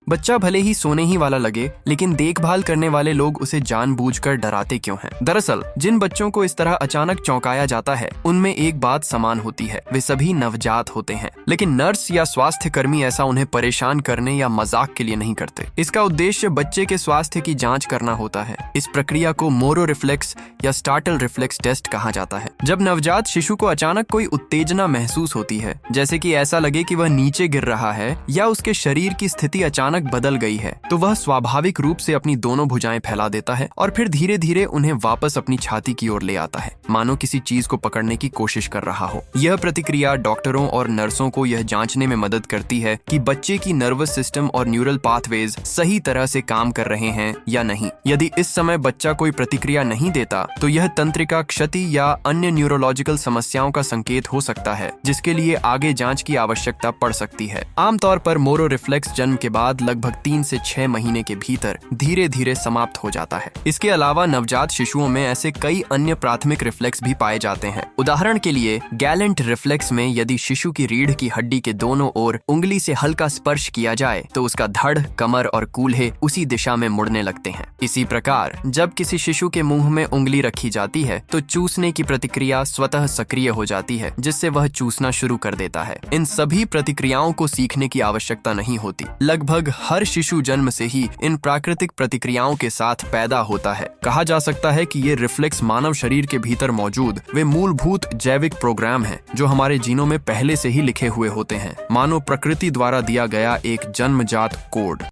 बच्चा भले ही सोने ही वाला लगे, लेकिन देखभाल करने वाले लोग उसे जानबूझकर डराते क्यों हैं? दरअसल जिन बच्चों को इस तरह अचानक चौंकाया जाता है, उनमें एक बात समान होती है, वे सभी नवजात होते हैं। लेकिन नर्स या स्वास्थ्य कर्मी ऐसा उन्हें परेशान करने या मजाक के लिए नहीं करते। इसका उद्देश्य बच्चे के स्वास्थ्य की जांच करना होता है। इस प्रक्रिया को मोरो रिफ्लेक्स या स्टार्टल रिफ्लेक्स टेस्ट कहा जाता है। जब नवजात शिशु को अचानक कोई उत्तेजना महसूस होती है, जैसे कि ऐसा लगे कि वह नीचे गिर रहा है या उसके शरीर की स्थिति अचानक बदल गई है, तो वह स्वाभाविक रूप से अपनी दोनों भुजाएं फैला देता है और फिर धीरे धीरे उन्हें वापस अपनी छाती की ओर ले आता है, मानो किसी चीज को पकड़ने की कोशिश कर रहा हो। यह प्रतिक्रिया डॉक्टरों और नर्सों को यह जांचने में मदद करती है कि बच्चे की नर्वस सिस्टम और न्यूरल पाथवेज सही तरह से काम कर रहे हैं या नहीं। यदि इस समय बच्चा कोई प्रतिक्रिया नहीं देता, तो यह तंत्रिका क्षति या अन्य न्यूरोलॉजिकल समस्याओं का संकेत हो सकता है, जिसके लिए आगे जांच की आवश्यकता पड़ सकती है। आमतौर पर मोरो रिफ्लेक्स जन्म के बाद लगभग 3 से 6 महीने के भीतर धीरे धीरे समाप्त हो जाता है। इसके अलावा नवजात शिशुओं में ऐसे कई अन्य प्राथमिक रिफ्लेक्स भी पाए जाते हैं। उदाहरण के लिए गैलेंट रिफ्लेक्स में यदि शिशु की रीढ़ की हड्डी के दोनों ओर उंगली से हल्का स्पर्श किया जाए, तो उसका धड़, कमर और कूल्हे उसी दिशा में मुड़ने लगते हैं। इसी प्रकार जब किसी शिशु के मुंह में उंगली रखी जाती है, तो चूसने की प्रतिक्रिया स्वतः सक्रिय हो जाती है, जिससे वह चूसना शुरू कर देता है। इन सभी प्रतिक्रियाओं को सीखने की आवश्यकता नहीं होती। लगभग हर शिशु जन्म से ही इन प्राकृतिक प्रतिक्रियाओं के साथ पैदा होता है। कहा जा सकता है कि ये रिफ्लेक्स मानव शरीर के भीतर मौजूद वे मूलभूत जैविक प्रोग्राम हैं, जो हमारे जीनों में पहले से ही लिखे हुए होते हैं, मानो प्रकृति द्वारा दिया गया एक जन्मजात कोड।